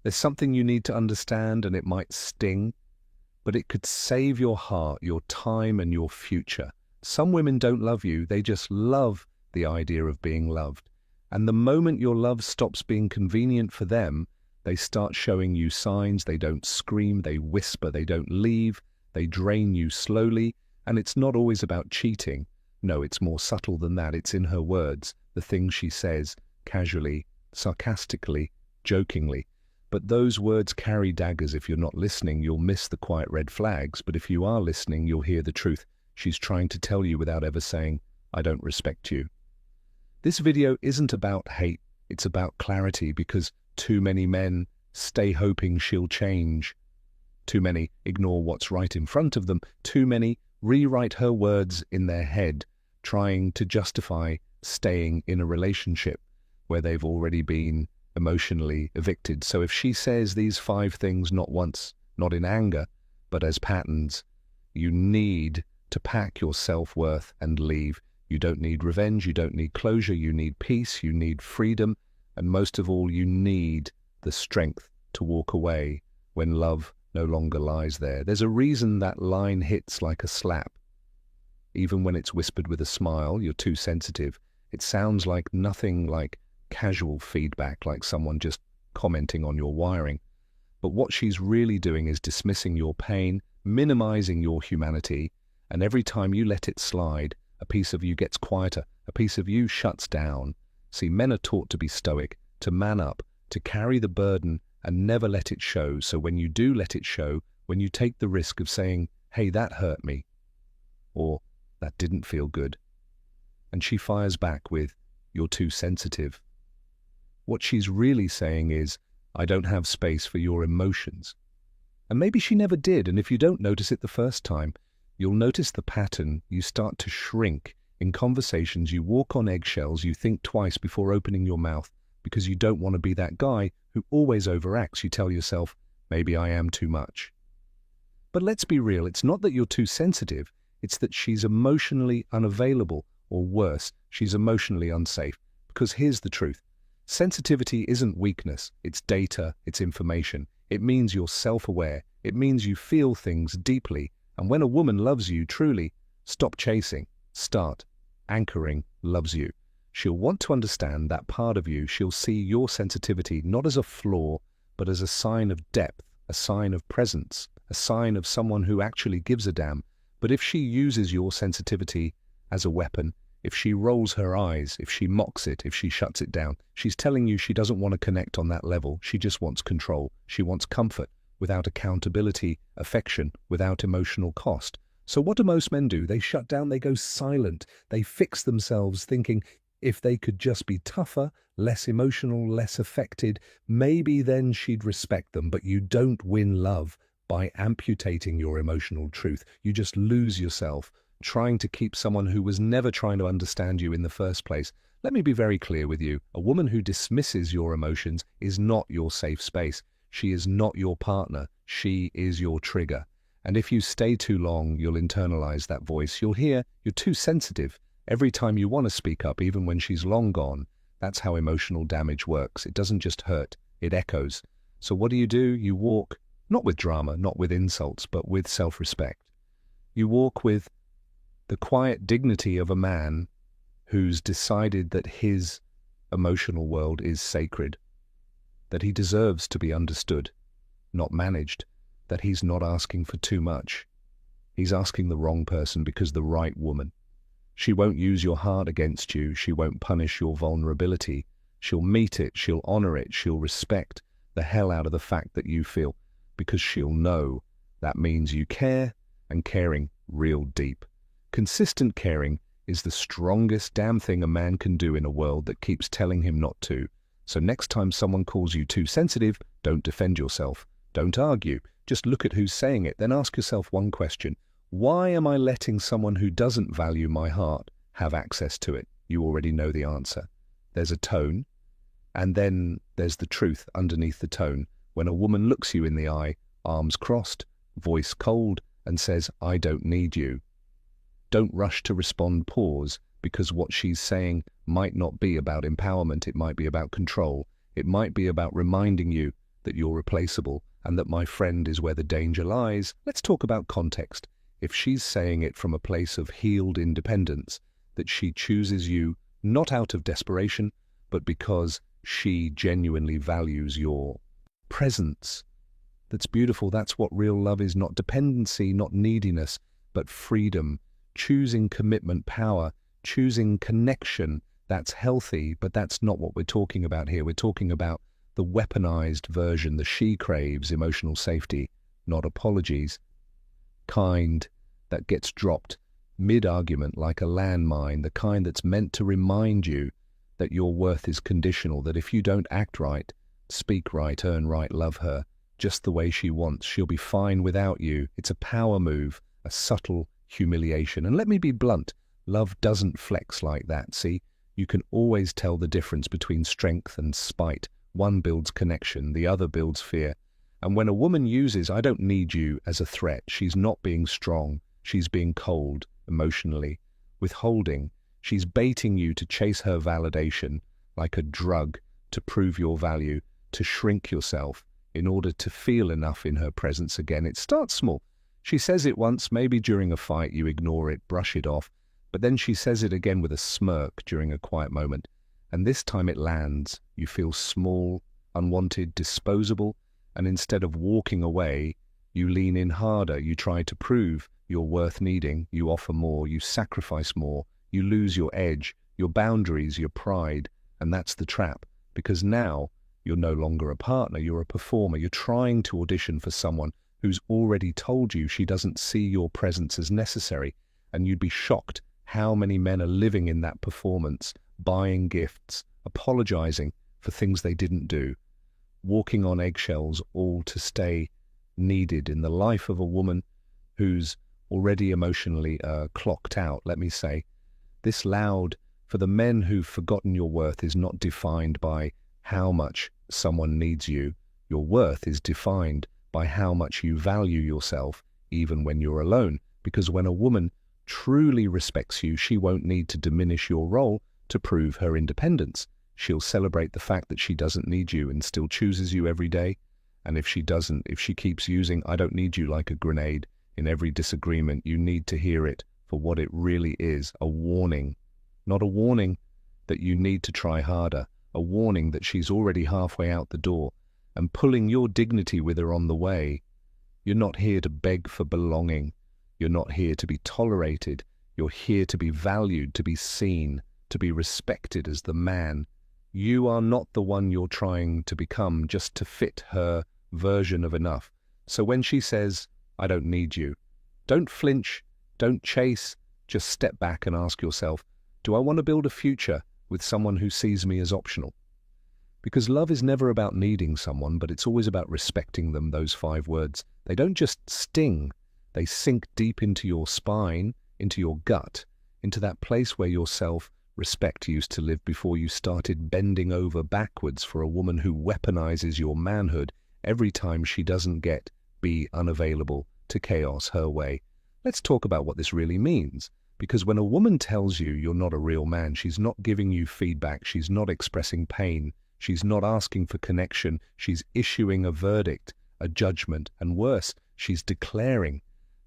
There's something you need to understand, and it might sting, but it could save your heart, your time, and your future. Some women don't love you, they just love the idea of being loved. And the moment your love stops being convenient for them, they start showing you signs. They don't scream, they whisper, they don't leave, they drain you slowly. And it's not always about cheating. No, it's more subtle than that. It's in her words, the things she says, casually, sarcastically, jokingly. But those words carry daggers. If you're not listening, you'll miss the quiet red flags. But if you are listening, you'll hear the truth she's trying to tell you without ever saying, "I don't respect you." This video isn't about hate, it's about clarity, because too many men stay hoping she'll change. Too many ignore what's right in front of them. Too many rewrite her words in their head, trying to justify staying in a relationship where they've already been emotionally evicted. So if she says these 5 things not once, not in anger, but as patterns, you need to pack your self-worth and leave. You don't need revenge, you don't need closure, you need peace, you need freedom, and most of all, you need the strength to walk away when love no longer lies there. There's a reason that line hits like a slap. Even when it's whispered with a smile, you're too sensitive. It sounds like nothing like casual feedback, like someone just commenting on your wiring. But what she's really doing is dismissing your pain, minimizing your humanity, and every time you let it slide, a piece of you gets quieter, a piece of you shuts down. See, men are taught to be stoic, to man up, to carry the burden and never let it show. So when you do let it show, when you take the risk of saying, "Hey, that hurt me," or "That didn't feel good," and she fires back with, "You're too sensitive," what she's really saying is, "I don't have space for your emotions." And maybe she never did, and if you don't notice it the first time, you'll notice the pattern. You start to shrink. In conversations, you walk on eggshells, you think twice before opening your mouth, because you don't want to be that guy who always overacts. You tell yourself, maybe I am too much. But let's be real, it's not that you're too sensitive, it's that she's emotionally unavailable, or worse, she's emotionally unsafe. Because here's the truth. Sensitivity isn't weakness, it's data, it's information. It means you're self-aware, it means you feel things deeply, and when a woman loves you truly, stop chasing, start anchoring loves you. She'll want to understand that part of you. She'll see your sensitivity not as a flaw, but as a sign of depth, a sign of presence, a sign of someone who actually gives a damn. But if she uses your sensitivity as a weapon, if she rolls her eyes, if she mocks it, if she shuts it down, she's telling you she doesn't want to connect on that level. She just wants control. She wants comfort without accountability, affection without emotional cost. So what do most men do? They shut down, they go silent, they fix themselves, thinking if they could just be tougher, less emotional, less affected, maybe then she'd respect them. But you don't win love by amputating your emotional truth. You just lose yourself trying to keep someone who was never trying to understand you in the first place. Let me be very clear with you. A woman who dismisses your emotions is not your safe space. She is not your partner. She is your trigger. And if you stay too long, you'll internalize that voice. You'll hear, "You're too sensitive," every time you want to speak up, even when she's long gone. That's how emotional damage works. It doesn't just hurt, it echoes. So what do? You walk, not with drama, not with insults, but with self-respect. You walk with the quiet dignity of a man who's decided that his emotional world is sacred, that he deserves to be understood, not managed, that he's not asking for too much. He's asking the wrong person because the right woman. She won't use your heart against you. She won't punish your vulnerability. She'll meet it. She'll honor it. She'll respect the hell out of the fact that you feel, because she'll know that means you care, and caring real deep. Consistent caring is the strongest damn thing a man can do in a world that keeps telling him not to. So next time someone calls you too sensitive, don't defend yourself. Don't argue. Just look at who's saying it. Then ask yourself one question. Why am I letting someone who doesn't value my heart have access to it? You already know the answer. There's a tone, and then there's the truth underneath the tone. When a woman looks you in the eye, arms crossed, voice cold, and says, "I don't need you," don't rush to respond, pause, because what she's saying might not be about empowerment. It might be about control. It might be about reminding you that you're replaceable, and that my friend is where the danger lies, let's talk about context. If she's saying it from a place of healed independence, that she chooses you not out of desperation, but because she genuinely values your presence, that's beautiful. That's what real love is. Not dependency, not neediness, but freedom, choosing commitment, power, choosing connection. That's healthy, but that's not what we're talking about here. We're talking about the weaponized version, the she craves emotional safety, not apologies, kind, that gets dropped mid-argument like a landmine, the kind that's meant to remind you that your worth is conditional, that if you don't act right, speak right, earn right, love her just the way she wants, she'll be fine without you. It's a power move, a subtle humiliation. And let me be blunt, love doesn't flex like that, see? You can always tell the difference between strength and spite. One builds connection, the other builds fear. And when a woman uses "I don't need you" as a threat, she's not being strong, she's being cold, emotionally, withholding. She's baiting you to chase her validation like a drug, to prove your value, to shrink yourself in order to feel enough in her presence again. It starts small. She says it once, maybe during a fight, you ignore it, brush it off, but then she says it again with a smirk during a quiet moment, and this time it lands. You feel small, unwanted, disposable, and instead of walking away, you lean in harder. You try to prove you're worth needing. You offer more, you sacrifice more, you lose your edge, your boundaries, your pride, and that's the trap, because now you're no longer a partner, you're a performer. You're trying to audition for someone who's already told you she doesn't see your presence as necessary, and you'd be shocked how many men are living in that performance, buying gifts, apologizing for things they didn't do, walking on eggshells, all to stay needed in the life of a woman who's already emotionally clocked out, let me say. This loud, for the men who've forgotten your worth is not defined by how much someone needs you. Your worth is defined by how much you value yourself, even when you're alone. Because when a woman truly respects you, she won't need to diminish your role to prove her independence. She'll celebrate the fact that she doesn't need you and still chooses you every day. And if she doesn't, if she keeps using "I don't need you" like a grenade in every disagreement, you need to hear it for what it really is, a warning. Not a warning that you need to try harder, a warning that she's already halfway out the door and pulling your dignity with her on the way. You're not here to beg for belonging. You're not here to be tolerated. You're here to be valued, to be seen, to be respected as the man. You are not the one you're trying to become just to fit her version of enough. So when she says, "I don't need you," don't flinch, don't chase, just step back and ask yourself, do I want to build a future with someone who sees me as optional? Because love is never about needing someone, but it's always about respecting them, those 5 words. They don't just sting, they sink deep into your spine, into your gut, into that place where your self-respect used to live before you started bending over backwards for a woman who weaponizes your manhood every time she doesn't be unavailable to chaos her way. Let's talk about what this really means. Because when a woman tells you you're not a real man, she's not giving you feedback, she's not expressing pain, she's not asking for connection, she's issuing a verdict, a judgment, and worse, she's declaring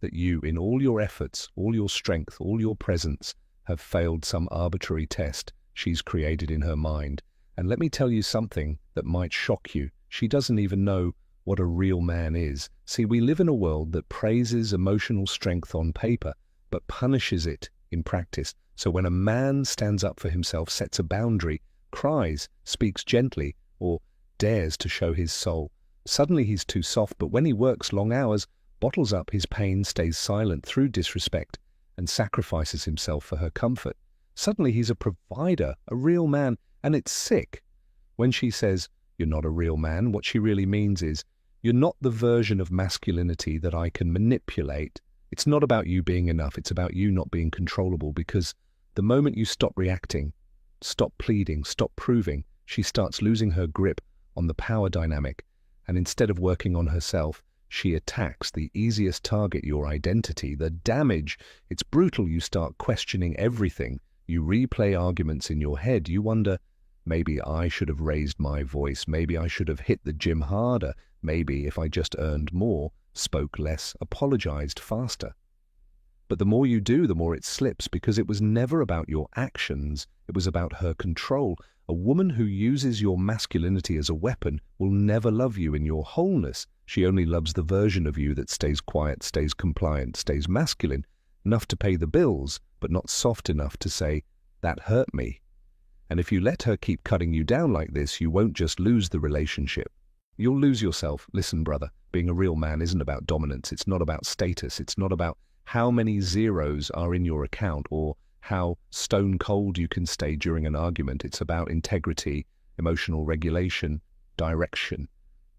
that you, in all your efforts, all your strength, all your presence, have failed some arbitrary test she's created in her mind. And let me tell you something that might shock you. She doesn't even know what a real man is. See, we live in a world that praises emotional strength on paper, but punishes it in practice. So when a man stands up for himself, sets a boundary, cries, speaks gently, or dares to show his soul, suddenly he's too soft. But when he works long hours, bottles up his pain, stays silent through disrespect, and sacrifices himself for her comfort, suddenly he's a provider, a real man, and it's sick. When she says, "You're not a real man," what she really means is, you're not the version of masculinity that I can manipulate. It's not about you being enough, it's about you not being controllable, because the moment you stop reacting, stop pleading, stop proving, she starts losing her grip on the power dynamic, and instead of working on herself, she attacks the easiest target, your identity, the damage. It's brutal. You start questioning everything. You replay arguments in your head. You wonder, Maybe I should have raised my voice. Maybe I should have hit the gym harder. Maybe if I just earned more, spoke less, apologized faster. But the more you do, the more it slips, because it was never about your actions. It was about her control. A woman who uses your masculinity as a weapon will never love you in your wholeness. She only loves the version of you that stays quiet, stays compliant, stays masculine, enough to pay the bills, but not soft enough to say, that hurt me. And if you let her keep cutting you down like this, you won't just lose the relationship. You'll lose yourself. Listen, brother, being a real man isn't about dominance. It's not about status. It's not about how many zeros are in your account or how stone cold you can stay during an argument. It's about integrity, emotional regulation, direction,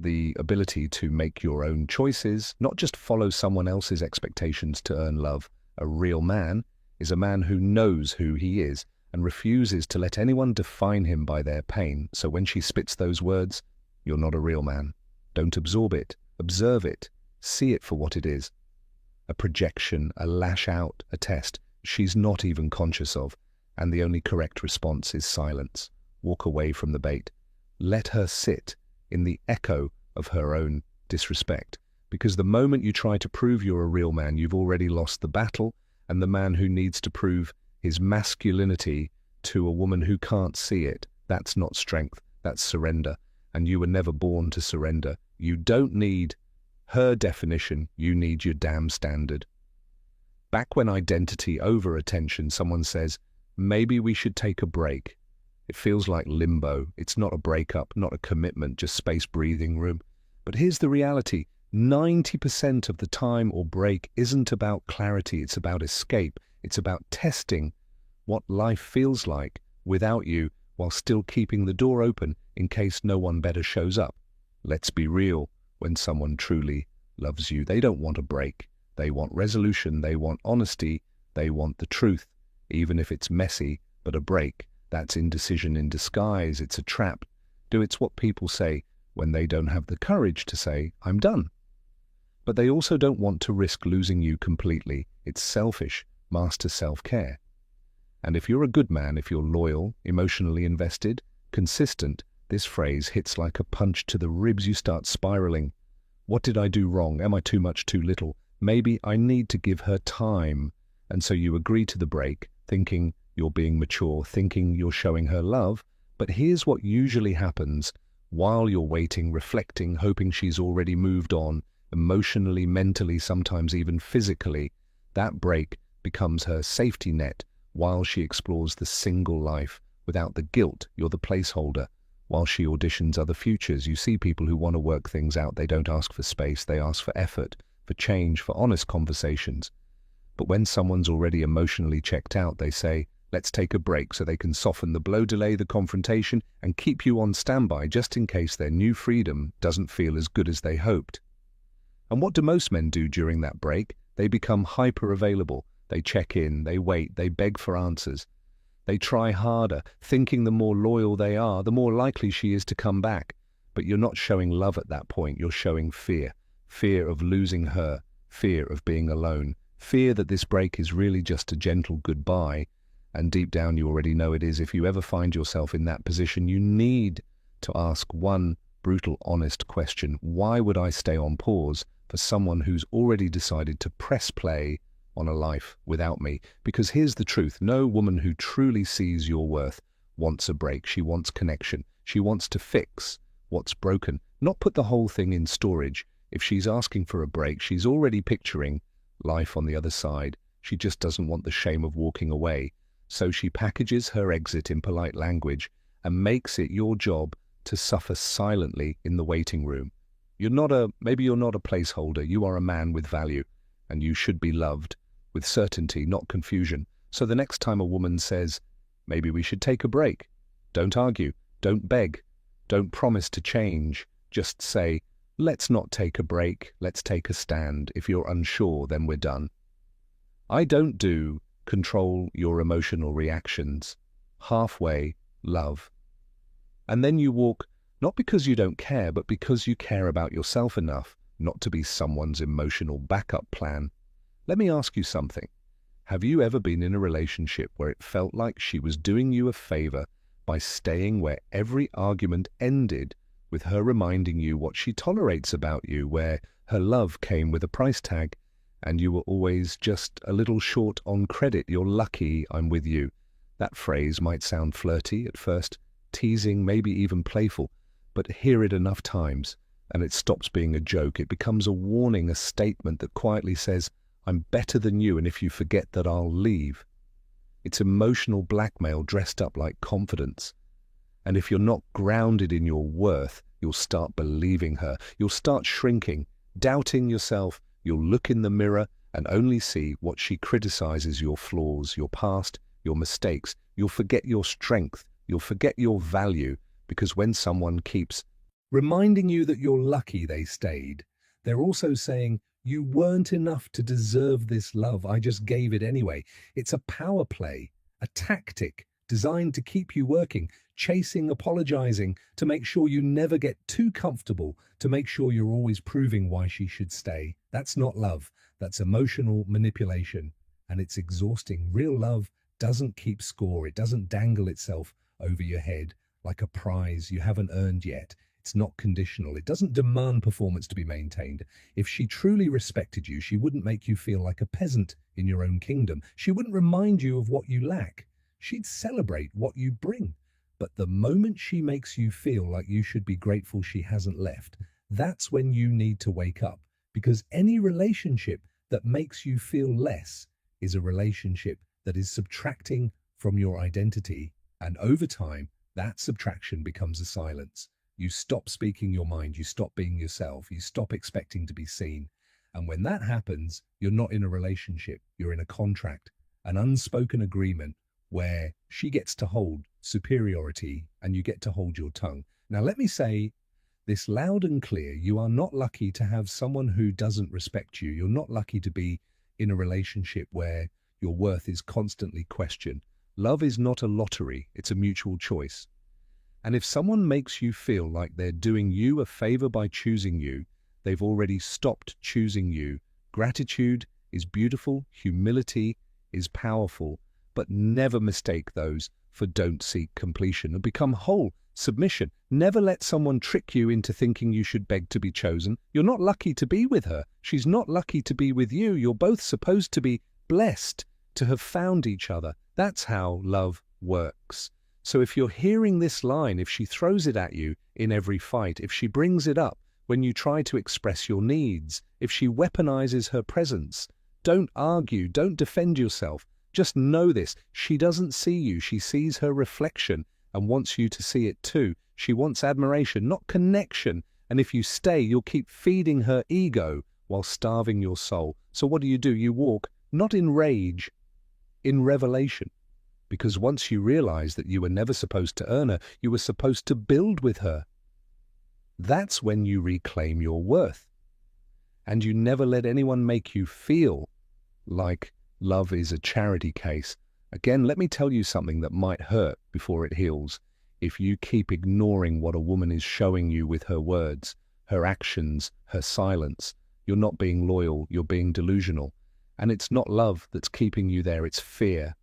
the ability to make your own choices, not just follow someone else's expectations to earn love. A real man is a man who knows who he is and refuses to let anyone define him by their pain. So when she spits those words, you're not a real man. Don't absorb it. Observe it. See it for what it is. A projection, a lash out, a test she's not even conscious of, and the only correct response is silence. Walk away from the bait. Let her sit in the echo of her own disrespect, because the moment you try to prove you're a real man, you've already lost the battle, and the man who needs to prove his masculinity to a woman who can't see it, that's not strength, that's surrender, and you were never born to surrender. You don't need her definition, you need your damn standard. Back when identity over attention, someone says, maybe we should take a break. It feels like limbo. It's not a breakup, not a commitment, just space, breathing room. But here's the reality. 90% of the time or break isn't about clarity. It's about escape. It's about testing what life feels like without you, while still keeping the door open in case no one better shows up. Let's be real. When someone truly loves you, they don't want a break. They want resolution. They want honesty. They want the truth, even if it's messy. But a break, that's indecision in disguise. It's a trap. It's what people say when they don't have the courage to say, I'm done. But they also don't want to risk losing you completely. It's selfish. Master self-care. And if you're a good man, if you're loyal, emotionally invested, consistent, this phrase hits like a punch to the ribs. You start spiraling. What did I do wrong? Am I too much, too little? Maybe I need to give her time. And so you agree to the break, thinking you're being mature, thinking you're showing her love. But here's what usually happens while you're waiting, reflecting, hoping she's already moved on, emotionally, mentally, sometimes even physically. That break becomes her safety net while she explores the single life without the guilt. You're the placeholder. While she auditions other futures, you see people who want to work things out. They don't ask for space. They ask for effort, for change, for honest conversations. But when someone's already emotionally checked out, they say, let's take a break so they can soften the blow, delay the confrontation, and keep you on standby just in case their new freedom doesn't feel as good as they hoped. And what do most men do during that break? They become hyper-available. They check in, they wait, they beg for answers. They try harder, thinking the more loyal they are, the more likely she is to come back. But you're not showing love at that point. You're showing fear. Fear of losing her. Fear of being alone. Fear that this break is really just a gentle goodbye. And deep down you already know it is. If you ever find yourself in that position, you need to ask one brutal, honest question. Why would I stay on pause for someone who's already decided to press play on a life without me? Because here's the truth. No woman who truly sees your worth wants a break. She wants connection. She wants to fix what's broken, not put the whole thing in storage. If she's asking for a break, she's already picturing life on the other side. She just doesn't want the shame of walking away. So she packages her exit in polite language and makes it your job to suffer silently in the waiting room. Maybe you're not a placeholder. You are a man with value, and you should be loved with certainty, not confusion. So the next time a woman says, maybe we should take a break, don't argue, don't beg, don't promise to change. Just say, let's not take a break, let's take a stand. If you're unsure, then we're done. I don't do control your emotional reactions. Halfway, love. And then you walk, not because you don't care, but because you care about yourself enough not to be someone's emotional backup plan. Let me ask you something. Have you ever been in a relationship where it felt like she was doing you a favor by staying where every argument ended with her reminding you what she tolerates about you, where her love came with a price tag and you were always just a little short on credit. You're lucky I'm with you. That phrase might sound flirty at first, teasing, maybe even playful, but hear it enough times and it stops being a joke. It becomes a warning, a statement that quietly says, I'm better than you, and if you forget that, I'll leave. It's emotional blackmail dressed up like confidence. And if you're not grounded in your worth, you'll start believing her. You'll start shrinking, doubting yourself. You'll look in the mirror and only see what she criticizes: your flaws, your past, your mistakes. You'll forget your strength. You'll forget your value, because when someone keeps reminding you that you're lucky they stayed, they're also saying, you weren't enough to deserve this love. I just gave it anyway. It's a power play, a tactic designed to keep you working, chasing, apologizing, to make sure you never get too comfortable, to make sure you're always proving why she should stay. That's not love. That's emotional manipulation, and it's exhausting. Real love doesn't keep score. It doesn't dangle itself over your head like a prize you haven't earned yet. It's not conditional. It doesn't demand performance to be maintained. If she truly respected you, she wouldn't make you feel like a peasant in your own kingdom. She wouldn't remind you of what you lack. She'd celebrate what you bring. But the moment she makes you feel like you should be grateful she hasn't left, that's when you need to wake up. Because any relationship that makes you feel less is a relationship that is subtracting from your identity. And over time, that subtraction becomes a silence. You stop speaking your mind, you stop being yourself, you stop expecting to be seen. And when that happens, you're not in a relationship, you're in a contract, an unspoken agreement where she gets to hold superiority and you get to hold your tongue. Now, let me say this loud and clear: you are not lucky to have someone who doesn't respect you. You're not lucky to be in a relationship where your worth is constantly questioned. Love is not a lottery, it's a mutual choice. And if someone makes you feel like they're doing you a favor by choosing you, they've already stopped choosing you. Gratitude is beautiful, humility is powerful, but never mistake those for don't seek completion and become whole. Submission. Never let someone trick you into thinking you should beg to be chosen. You're not lucky to be with her. She's not lucky to be with you. You're both supposed to be blessed to have found each other. That's how love works. So if you're hearing this line, if she throws it at you in every fight, if she brings it up when you try to express your needs, if she weaponizes her presence, don't argue, don't defend yourself. Just know this: she doesn't see you, she sees her reflection and wants you to see it too. She wants admiration, not connection. And if you stay, you'll keep feeding her ego while starving your soul. So what do? You walk, not in rage, in revelation. Because once you realize that you were never supposed to earn her, you were supposed to build with her. That's when you reclaim your worth. And you never let anyone make you feel like love is a charity case. Again, let me tell you something that might hurt before it heals. If you keep ignoring what a woman is showing you with her words, her actions, her silence, you're not being loyal, you're being delusional. And it's not love that's keeping you there, it's fear.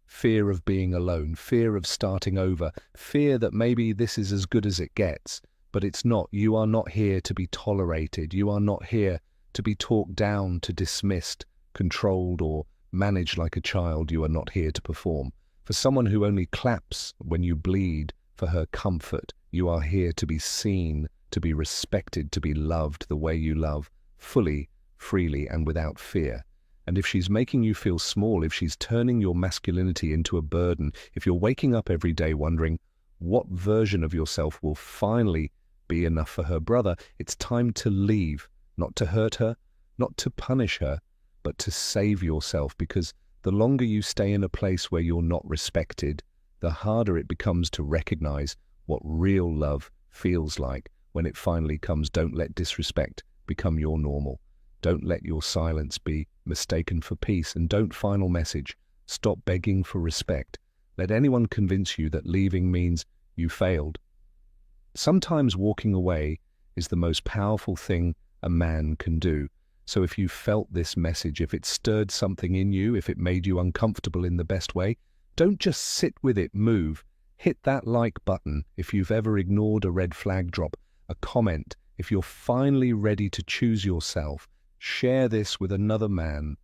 Fear of being alone, fear of starting over, fear that maybe this is as good as it gets, but it's not. You are not here to be tolerated. You are not here to be talked down, to dismissed, controlled, or managed like a child. You are not here to perform. For someone who only claps when you bleed for her comfort, you are here to be seen, to be respected, to be loved the way you love, fully, freely, and without fear. And if she's making you feel small, if she's turning your masculinity into a burden, if you're waking up every day wondering what version of yourself will finally be enough for her brother, it's time to leave, not to hurt her, not to punish her, but to save yourself. Because the longer you stay in a place where you're not respected, the harder it becomes to recognize what real love feels like when it finally comes. Don't let disrespect become your normal. Don't let your silence be mistaken for peace. And don't, final message, stop begging for respect. Let anyone convince you that leaving means you failed. Sometimes walking away is the most powerful thing a man can do. So if you felt this message, if it stirred something in you, if it made you uncomfortable in the best way, don't just sit with it, move. Hit that like button if you've ever ignored a red flag drop, a comment if you're finally ready to choose yourself. Share this with another man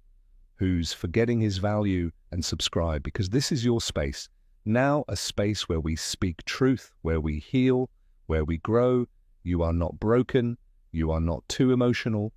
who's forgetting his value, and subscribe, because this is your space. Now a space where we speak truth, where we heal, where we grow. You are not broken. You are not too emotional.